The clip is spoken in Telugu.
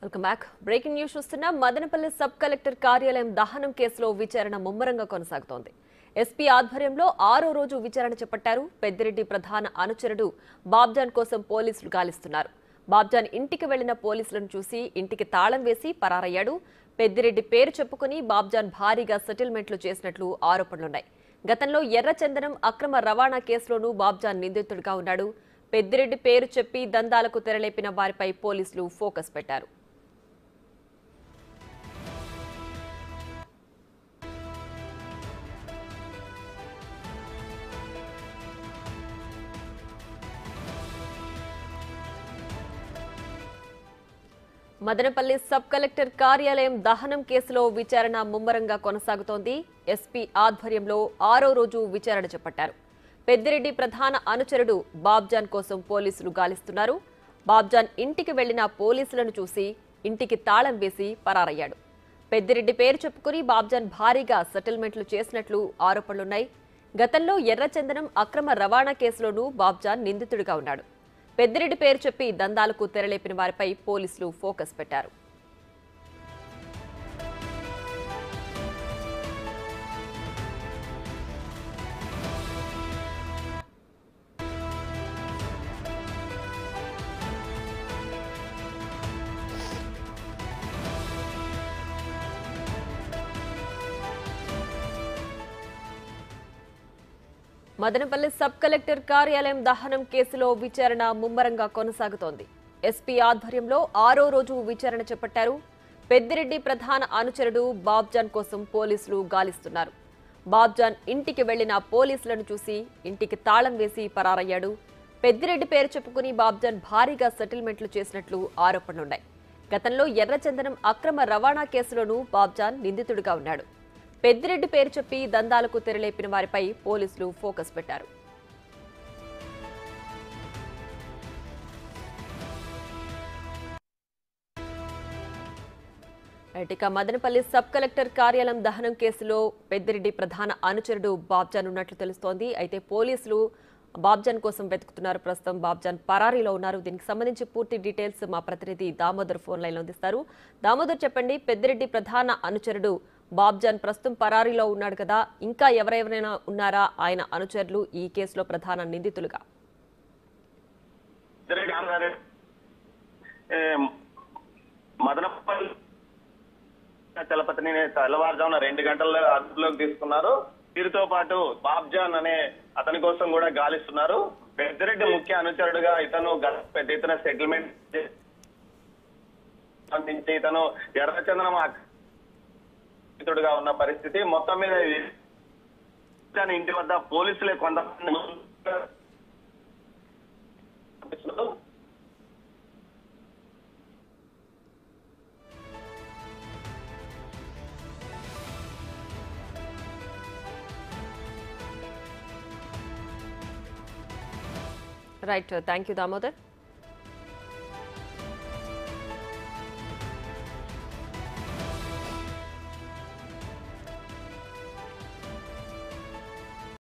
Welcome back. బ్రేకింగ్ న్యూస్ చూస్తున్నాం. మదనపల్లి సబ్ కలెక్టర్ కార్యాలయం దహనం కేసులో విచారణ ముమ్మరంగా కొనసాగుతోంది. ఎస్పీ ఆధ్వర్యంలో 6వ రోజు విచారణ చేపట్టారు. పెద్దిరెడ్డి ప్రధాన అనుచరుడు బాబ్జాన్ కోసం పోలీసులు గాలిస్తున్నారు. బాబ్జాన్ ఇంటికి వెళ్లిన పోలీసులను చూసి ఇంటికి తాళం వేసి పరారయ్యాడు. పెద్దిరెడ్డి పేరు చెప్పుకుని బాబ్జాన్ భారీగా సెటిల్మెంట్లు చేసినట్లు ఆరోపణలున్నాయి. గతంలో ఎర్రచందనం అక్రమ రవాణా కేసులోనూ బాబ్జాన్ నిందితుడిగా ఉన్నాడు. పెద్దిరెడ్డి పేరు చెప్పి దందాలకు తెరలేపిన వారిపై పోలీసులు ఫోకస్ పెట్టారు. మదనపల్లి సబ్ కలెక్టర్ కార్యాలయం దహనం కేసులో విచారణ ముమ్మరంగా కొనసాగుతోంది. ఎస్పీ ఆధ్వర్యంలో 6వ రోజు విచారణ చేపట్టారు. పెద్దిరెడ్డి ప్రధాన అనుచరుడు బాబ్జాన్ కోసం పోలీసులు గాలిస్తున్నారు. బాబ్జాన్ ఇంటికి వెళ్లిన పోలీసులను చూసి ఇంటికి తాళం వేసి పరారయ్యాడు. పెద్దిరెడ్డి పేరు చెప్పుకుని బాబ్జాన్ భారీగా సెటిల్మెంట్లు చేసినట్లు ఆరోపణలున్నాయి. గతంలో ఎర్రచందనం అక్రమ రవాణా కేసులోనూ బాబ్జాన్ నిందితుడిగా ఉన్నాడు. పెద్దిరెడ్డి పేరు చెప్పి దందాలకు తెరలేపిన వారిపై పోలీసులు ఫోకస్ పెట్టారు. మదనపల్లి సబ్ కలెక్టర్ కార్యాలయం దహనం కేసులో విచారణ ముమ్మరంగా కొనసాగుతోంది. ఎస్పీ ఆధ్వర్యంలో 6వ రోజు విచారణ చేపట్టారు. పెద్దిరెడ్డి ప్రధాన అనుచరుడు బాబ్జాన్ కోసం పోలీసులు గాలిస్తున్నారు. బాబ్జాన్ ఇంటికి వెళ్లిన పోలీసులను చూసి ఇంటికి తాళం వేసి పరారయ్యాడు. పెద్దిరెడ్డి పేరు చెప్పుకుని బాబ్జాన్ భారీగా సెటిల్మెంట్లు చేసినట్లు ఆరోపణలున్నాయి. గతంలో ఎర్రచందనం అక్రమ రవాణా కేసులోనూ బాబ్జాన్ నిందితుడిగా ఉన్నాడు. పెద్దిరెడ్డి పేరు చెప్పి దందాలకు తెరలేపిన వారిపై పోలీసులు ఫోకస్ పెట్టారు. ఇక మదనపల్లి సబ్ కలెక్టర్ కార్యాలయం దహనం కేసులో పెద్దిరెడ్డి ప్రధాన అనుచరుడు బాబ్జాన్ ఉన్నట్లు తెలుస్తోంది. అయితే పోలీసులు బాబ్జాన్ కోసం వెతుకుతున్నారు. ప్రస్తుతం బాబ్జాన్ పరారీలో ఉన్నారు. దీనికి సంబంధించి పూర్తి డీటెయిల్స్ మా ప్రతినిధి దామోదర్ ఫోన్ లైన్లో అందిస్తారు. దామోదర్, చెప్పండి, పెద్దిరెడ్డి ప్రధాన అనుచరుడు బాబ్జాన్ ప్రస్తుతం పరారీలో ఉన్నాడు కదా, ఇంకా ఎవరెవరైనా ఉన్నారా ఆయన అనుచరులు ఈ కేసులో ప్రధాన నిందితులుగా? మదనపల్లి చలపతిని తెల్లవారుజామున 2 గంటల అదుపులోకి తీసుకున్నారు. వీరితో పాటు బాబ్జాన్ అనే అతని కోసం కూడా గాలిస్తున్నారు. పెద్దిరెడ్డి ముఖ్య అనుచరుడుగా ఇతను పెద్ద ఎత్తున సెటిల్మెంట్ సంబంధించి ఇతను ఎర్రచందనం గా ఉన్న పరిస్థితి. మొత్తం మీద ఇంటి వద్ద పోలీసులే కొంతమంది రైట్, థ్యాంక్ యూ దామోదర్.